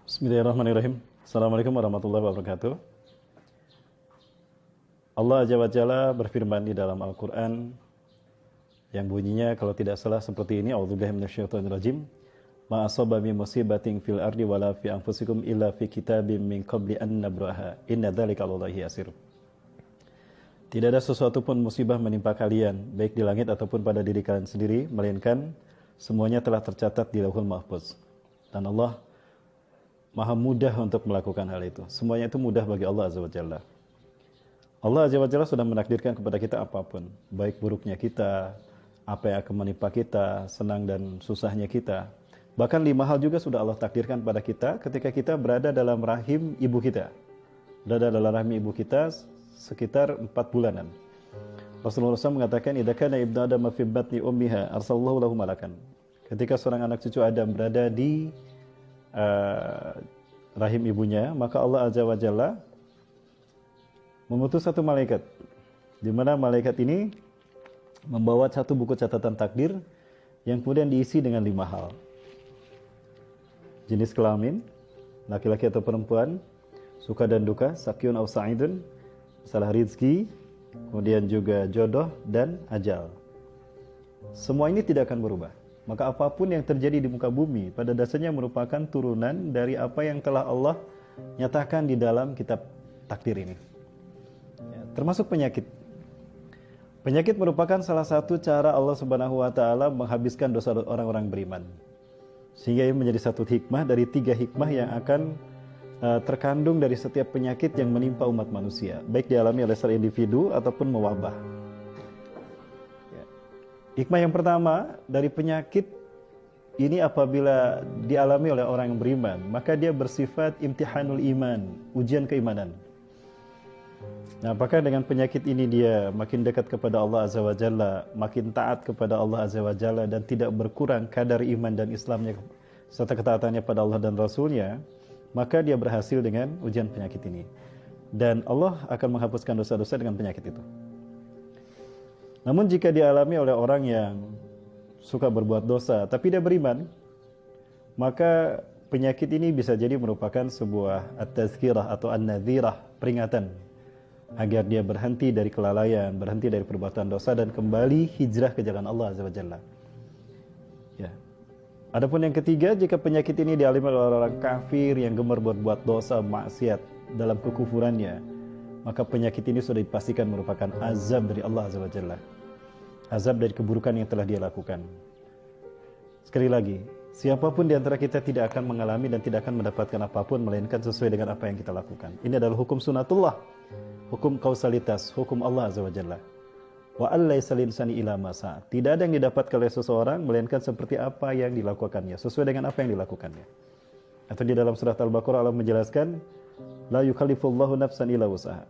Bismillahirrahmanirrahim. Assalamualaikum warahmatullahi wabarakatuh. Allah Azza wa Jalla berfirman di dalam Al-Quran yang bunyinya kalau tidak salah seperti ini. A'udzubillahi minasyaitonirrajim. Ma asaba min musibatin fil ardi wala fi anfusikum illa fi kitabim min qabli an nabraha. Inna dzalika 'alallahi yasir. Tidak ada sesuatu pun musibah menimpa kalian, baik di langit ataupun pada diri kalian sendiri, melainkan semuanya telah tercatat di Lauhul Mahfuz. Dan Allah Maha mudah untuk melakukan hal itu. Semuanya itu mudah bagi Allah Azza wa Jalla. Allah Azza wa Jalla sudah menakdirkan kepada kita apapun, baik buruknya kita, apa yang akan menimpa kita, senang dan susahnya kita. Bahkan 5 hal juga sudah Allah takdirkan pada kita ketika kita berada dalam rahim ibu kita. Berada dalam rahim ibu kita sekitar 4 bulanan. Rasulullah SAW mengatakan, "Idza kana ibnu Adam fi batni ummiha, arsalallahu lahu malakan." Ketika seorang anak cucu Adam berada di rahim ibunya, maka Allah Azza wa Jalla mengutus satu malaikat, di mana malaikat ini membawa satu buku catatan takdir yang kemudian diisi dengan 5 hal. Jenis kelamin, laki-laki atau perempuan, suka dan duka, sakyun aw sa'idun, masalah rizki, kemudian juga jodoh dan ajal. Semua ini tidak akan berubah. Maka apapun yang terjadi di muka bumi pada dasarnya merupakan turunan dari apa yang telah Allah nyatakan di dalam kitab takdir ini. Ya, termasuk penyakit. Penyakit merupakan salah satu cara Allah Subhanahu wa taala menghabiskan dosa orang-orang beriman. Sehingga ini menjadi satu hikmah dari 3 hikmah yang akan terkandung dari setiap penyakit yang menimpa umat manusia, baik dialami oleh seorang individu ataupun mewabah. Hikmah yang pertama dari penyakit ini apabila dialami oleh orang yang beriman, maka dia bersifat imtihanul iman, ujian keimanan. Nah, apakah dengan penyakit ini dia makin dekat kepada Allah Azza wa Jalla, makin taat kepada Allah Azza wa Jalla dan tidak berkurang kadar iman dan Islamnya serta ketaatannya pada Allah dan Rasulnya, maka dia berhasil dengan ujian penyakit ini. Dan Allah akan menghapuskan dosa-dosa dengan penyakit itu. Namun jika dialami oleh orang yang suka berbuat dosa tapi dia beriman, maka penyakit ini bisa jadi merupakan sebuah at-tazkirah atau an-nadhirah, peringatan agar dia berhenti dari kelalaian, berhenti dari perbuatan dosa dan kembali hijrah ke jalan Allah Azza wa Jalla. Ya. Adapun yang ketiga, jika penyakit ini dialami oleh orang kafir yang gemar berbuat dosa, maksiat dalam kekufurannya, maka penyakit ini sudah dipastikan merupakan azab dari Allah Azza wa Jalla. Azab dari keburukan yang telah dia lakukan. Sekali lagi, siapapun di antara kita tidak akan mengalami dan tidak akan mendapatkan apapun melainkan sesuai dengan apa yang kita lakukan. Ini adalah hukum sunatullah, hukum kausalitas, hukum Allah Azza wa Jalla. Wa allaysa linsani ila ma sa'a. Tidak ada yang didapatkan oleh seseorang melainkan seperti apa yang dilakukannya, sesuai dengan apa yang dilakukannya. Atau di dalam surat Al-Baqarah Allah menjelaskan, la yukallifullahu nafsan illa wus'aha.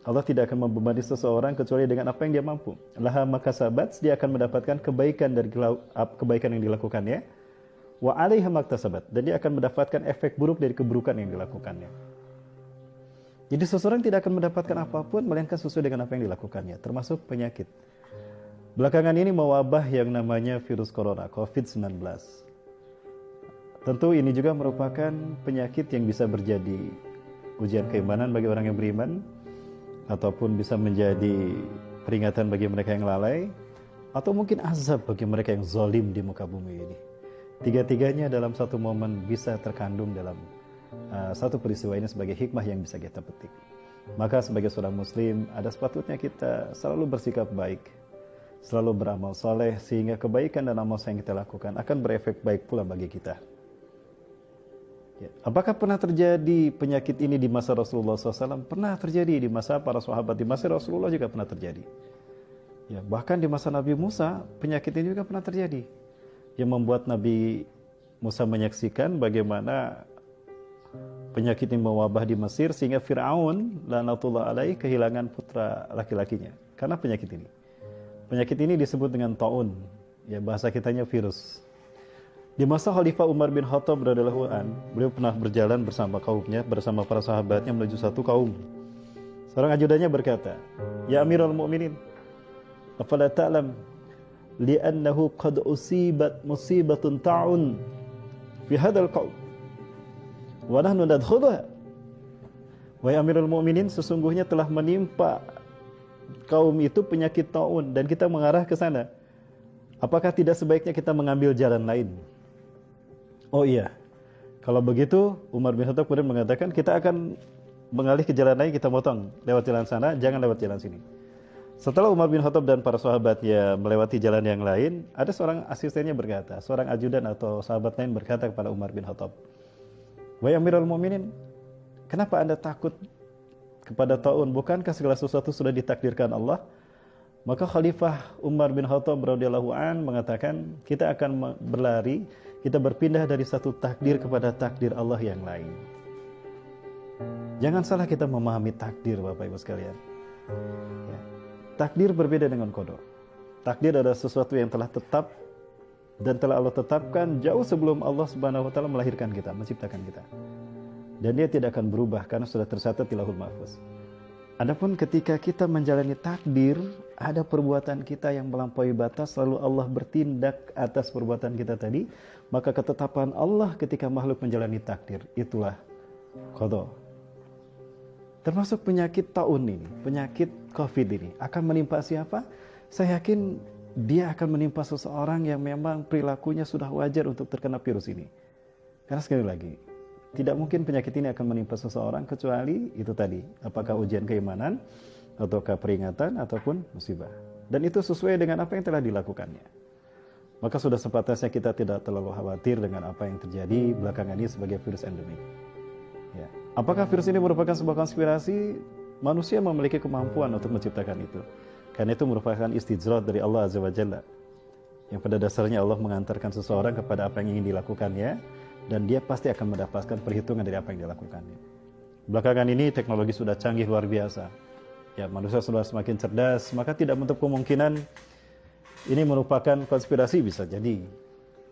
Allah tidak akan membebani seseorang kecuali dengan apa yang dia mampu. Laha makasabat, dia akan mendapatkan kebaikan dari kebaikan yang dilakukannya. Wa 'alaiha maktasabat, dan dia akan mendapatkan efek buruk dari keburukan yang dilakukannya. Jadi seseorang tidak akan mendapatkan apapun melainkan sesuai dengan apa yang dilakukannya, termasuk penyakit. Belakangan ini mewabah yang namanya virus corona, COVID-19. Tentu ini juga merupakan penyakit yang bisa berjadi ujian keimanan bagi orang yang beriman, ataupun bisa menjadi peringatan bagi mereka yang lalai, atau mungkin azab bagi mereka yang zalim di muka bumi ini. Tiga-tiganya dalam satu momen bisa terkandung dalam satu peristiwa ini sebagai hikmah yang bisa kita petik. Maka sebagai seorang muslim, ada sepatutnya kita selalu bersikap baik, selalu beramal soleh, sehingga kebaikan dan amal yang kita lakukan akan berefek baik pula bagi kita. Apakah pernah terjadi penyakit ini di masa Rasulullah SAW? Pernah terjadi di masa para sahabat, di masa Rasulullah juga pernah terjadi. Ya, bahkan di masa Nabi Musa, penyakit ini juga pernah terjadi. Yang membuat Nabi Musa menyaksikan bagaimana penyakit ini mewabah di Mesir, sehingga Fir'aun, lanatullah alaih, kehilangan putra laki-lakinya. Karena penyakit ini. Penyakit ini disebut dengan ta'un. Ya, bahasa kitanya virus. Di masa Khalifah Umar bin Khattab radhiyallahu an, beliau pernah berjalan bersama kaumnya, bersama para sahabatnya menuju satu kaum. Seorang ajudannya berkata, "Ya Amirul Mukminin, afala ta'lam li'annahu qad usibat musibatun ta'un fi hadzal qaum." wa nahnu nadkhuluha. Wahai Amirul Mukminin, sesungguhnya telah menimpa kaum itu penyakit taun dan kita mengarah ke sana. Apakah tidak sebaiknya kita mengambil jalan lain? Oh iya. Kalau begitu, Umar bin Khattab kemudian mengatakan, kita akan mengalih ke jalan lain, kita motong lewat jalan sana, jangan lewat jalan sini. Setelah Umar bin Khattab dan para sahabatnya melewati jalan yang lain, ada seorang asistennya berkata, seorang ajudan atau sahabat lain berkata kepada Umar bin Khattab, wahai Amirul Mukminin, kenapa Anda takut kepada taun? Bukankah segala sesuatu sudah ditakdirkan Allah? Maka Khalifah Umar bin Khattab radhiyallahu an mengatakan, kita akan berlari, kita berpindah dari satu takdir kepada takdir Allah yang lain. Jangan salah kita memahami takdir, Bapak Ibu sekalian. Ya. Takdir berbeda dengan qada. Takdir adalah sesuatu yang telah tetap dan telah Allah tetapkan jauh sebelum Allah Subhanahu wa taala melahirkan kita, menciptakan kita. Dan dia tidak akan berubah karena sudah tercatat di Lauhul Mahfuz. Adapun ketika kita menjalani takdir, ada perbuatan kita yang melampaui batas, lalu Allah bertindak atas perbuatan kita tadi, maka ketetapan Allah ketika makhluk menjalani takdir, itulah qada. Termasuk penyakit taun ini, penyakit COVID ini, akan menimpa siapa? Saya yakin dia akan menimpa seseorang yang memang perilakunya sudah wajar untuk terkena virus ini. Karena sekali lagi, tidak mungkin penyakit ini akan menimpa seseorang kecuali itu tadi, apakah ujian keimanan, ataukah peringatan, ataupun musibah. Dan itu sesuai dengan apa yang telah dilakukannya. Maka sudah sepatutnya kita tidak terlalu khawatir dengan apa yang terjadi belakangan ini sebagai virus endemik. Ya. Apakah virus ini merupakan sebuah konspirasi? Manusia memiliki kemampuan untuk menciptakan itu. Karena itu merupakan istijrat dari Allah Azza wa Jalla. Yang pada dasarnya Allah mengantarkan seseorang kepada apa yang ingin dilakukannya, dan dia pasti akan mendapatkan perhitungan dari apa yang dilakukannya. Belakangan ini teknologi sudah canggih luar biasa. Ya, manusia sudah semakin cerdas, maka tidak menutup kemungkinan ini merupakan konspirasi, bisa jadi.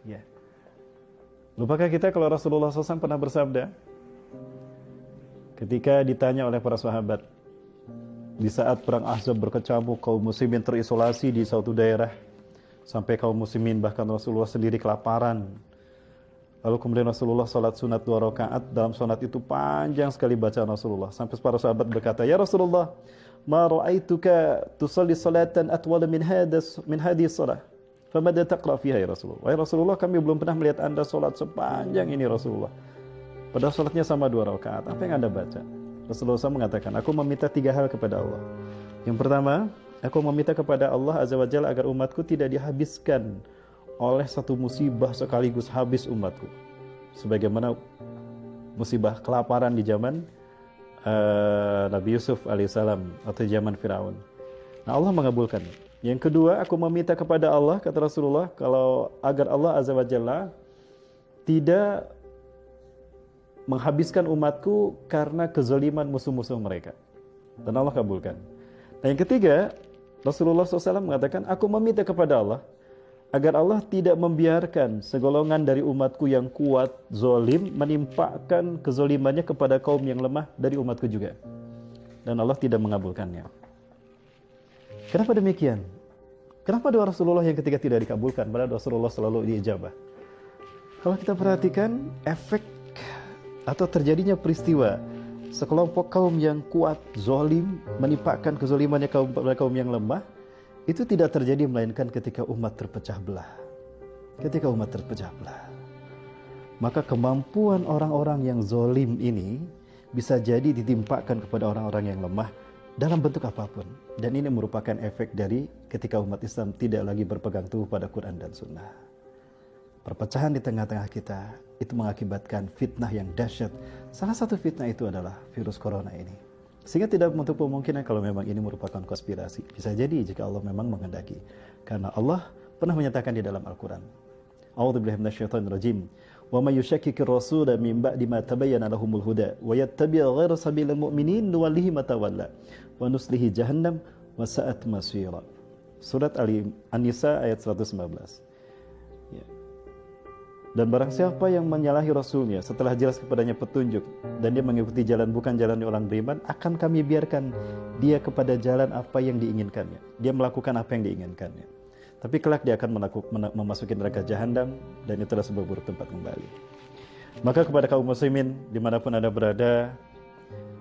Ya. Lupakah kita kalau Rasulullah SAW pernah bersabda, ketika ditanya oleh para sahabat, di saat perang Ahzab berkecamuk, kaum muslimin terisolasi di suatu daerah, sampai kaum muslimin bahkan Rasulullah sendiri kelaparan. Lalu kemudian Rasulullah salat sunat 2 rakaat, dalam salat itu panjang sekali bacaan Rasulullah, sampai para sahabat berkata, ya Rasulullah, ma ra'aituka tusalli salatan atwala min hadhihi salah, famada taqra fiha ya Rasulullah. Wahai Rasulullah, kami belum pernah melihat Anda salat sepanjang ini Rasulullah. Padahal salatnya sama 2 rakaat. Apa yang Anda baca? Rasulullah SAW mengatakan, aku meminta 3 hal kepada Allah. Yang pertama, aku meminta kepada Allah Azza wa Jalla agar umatku tidak dihabiskan oleh satu musibah sekaligus habis umatku. Sebagaimana musibah kelaparan di zaman Nabi Yusuf alaihissalam atau zaman Firaun. Nah, Allah mengabulkan. Yang kedua, aku meminta kepada Allah, kata Rasulullah, kalau agar Allah Azza wa Jalla tidak menghabiskan umatku karena kezaliman musuh-musuh mereka. Dan Allah kabulkan. Dan yang ketiga, Rasulullah SAW mengatakan, aku meminta kepada Allah agar Allah tidak membiarkan segolongan dari umatku yang kuat, zolim, menimpakan kezolimannya kepada kaum yang lemah dari umatku juga. Dan Allah tidak mengabulkannya. Kenapa demikian? Kenapa doa Rasulullah yang ketiga tidak dikabulkan, padahal Rasulullah selalu diijabah? Kalau kita perhatikan, efek atau terjadinya peristiwa sekelompok kaum yang kuat, zolim, menimpakan kezolimannya kepada kaum yang lemah, itu tidak terjadi melainkan ketika umat terpecah belah. Ketika umat terpecah belah, maka kemampuan orang-orang yang zolim ini bisa jadi ditimpakan kepada orang-orang yang lemah dalam bentuk apapun. Dan ini merupakan efek dari ketika umat Islam tidak lagi berpegang teguh pada Quran dan Sunnah. Perpecahan di tengah-tengah kita itu mengakibatkan fitnah yang dahsyat. Salah satu fitnah itu adalah virus corona ini. Sehingga tidak menutup kemungkinan kalau memang ini merupakan konspirasi. Bisa jadi jika Allah memang menghendaki. Karena Allah pernah menyatakan di dalam Al-Quran, A'udzubillahi minasyaitonirrajim. Wa may yushakkikir rasula min ba'di ma tabayyana lahumul huda wa yattabi' ghayra sabilil mu'minin nuwallihi ma tawalla wa nuslihi jahannam wa sa'at masira. Surat An-Nisa ayat 119. Ya. Dan barang siapa yang menyalahi Rasulnya setelah jelas kepadanya petunjuk dan dia mengikuti jalan bukan jalan orang beriman, akan kami biarkan dia kepada jalan apa yang diinginkannya. Dia melakukan apa yang diinginkannya. Tapi kelak dia akan memasuki neraka jahanam, dan itulah sebuah buruk tempat kembali. Maka kepada kaum muslimin dimanapun Anda berada,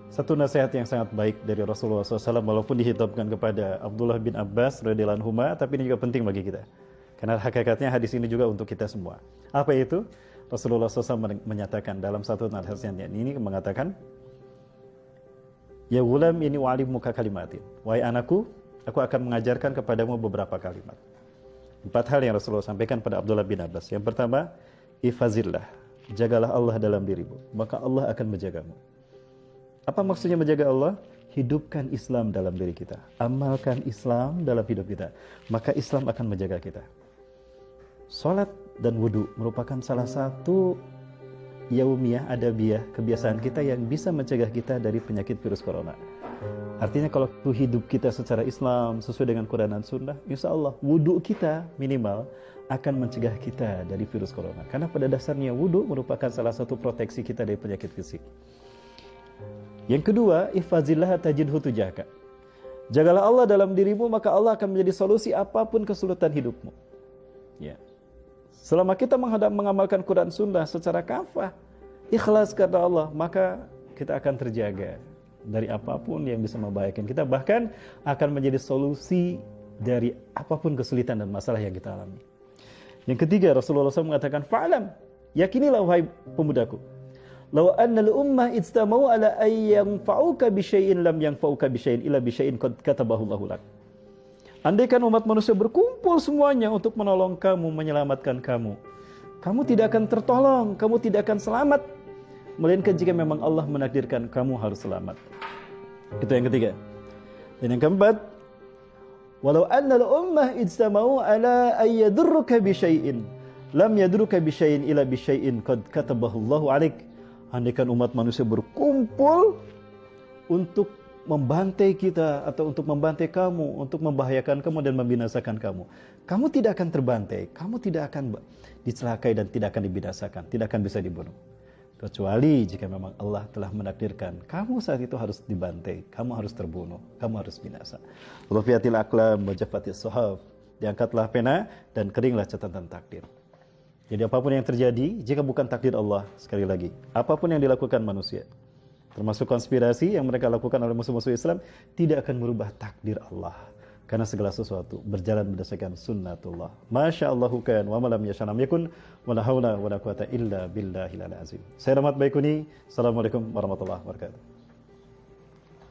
satu nasihat yang sangat baik dari Rasulullah SAW, walaupun dihitapkan kepada Abdullah bin Abbas radhiyallahu anhu, tapi ini juga penting bagi kita. Karena hakikatnya hadis ini juga untuk kita semua. Apa itu? Rasulullah SAW menyatakan dalam satu nasihatnya ini mengatakan, ya gulam ini wa'alimuka kalimatin. Wahai anakku, aku akan mengajarkan kepadamu beberapa kalimat. 4 hal yang Rasulullah sampaikan pada Abdullah bin Abbas. Yang pertama, ifazillah. Jagalah Allah dalam dirimu, maka Allah akan menjagamu. Apa maksudnya menjaga Allah? Hidupkan Islam dalam diri kita. Amalkan Islam dalam hidup kita. Maka Islam akan menjaga kita. Salat dan wudu merupakan salah satu yaumiyah, adabiyah, kebiasaan kita yang bisa mencegah kita dari penyakit virus corona. Artinya kalau hidup kita secara Islam, sesuai dengan Quran dan Sunnah, insya Allah wudu kita minimal akan mencegah kita dari virus corona. Karena pada dasarnya wudu merupakan salah satu proteksi kita dari penyakit fisik. Yang kedua, ihfazillah tajidhu tujahka. Jagalah Allah dalam dirimu, maka Allah akan menjadi solusi apapun kesulitan hidupmu. Ya. Selama kita mengamalkan Quran Sunnah secara kafah, ikhlas karena Allah, maka kita akan terjaga dari apapun yang bisa membahayakan kita, bahkan akan menjadi solusi dari apapun kesulitan dan masalah yang kita alami. Yang ketiga, Rasulullah SAW mengatakan, fa'alam, yakinilah wahai pemudaku, law anna al-ummah ijtama'u ala ay yanfa'uka bi syai'in lam yanfa'uka bi syai'in illa bi syai'in qad katabahu Allahu lak. Andaikan umat manusia berkumpul semuanya untuk menolong kamu, menyelamatkan kamu, kamu tidak akan tertolong, kamu tidak akan selamat, melainkan jika memang Allah menakdirkan kamu harus selamat. Itu yang ketiga. Dan yang keempat, walau anna al-ummah ijtama'u ala ay yadurruka bi syai'in lam yadurruka bi syai'in illa bi syai'in qad katabahu Allahu 'alaik. Andaikan umat manusia berkumpul untuk membantai kita atau untuk membantai kamu, untuk membahayakan kamu dan membinasakan kamu, kamu tidak akan terbantai, kamu tidak akan dicelakai dan tidak akan dibinasakan, tidak akan bisa dibunuh. Kecuali jika memang Allah telah menakdirkan kamu saat itu harus dibantai, kamu harus terbunuh, kamu harus binasa. Rufiatil aqlam wa jaffatis suhuf. Diangkatlah pena dan keringlah catatan takdir. Jadi apapun yang terjadi, jika bukan takdir Allah, sekali lagi, apapun yang dilakukan manusia, termasuk konspirasi yang mereka lakukan oleh musuh-musuh Islam, tidak akan merubah takdir Allah. Karena segala sesuatu berjalan berdasarkan sunnatullah. Masya Allahu kan, wa malam yashanam yakun, wa la hawla wa la quwata illa billahil azim. Saya Rahmat Baikuni, Assalamualaikum warahmatullahi wabarakatuh.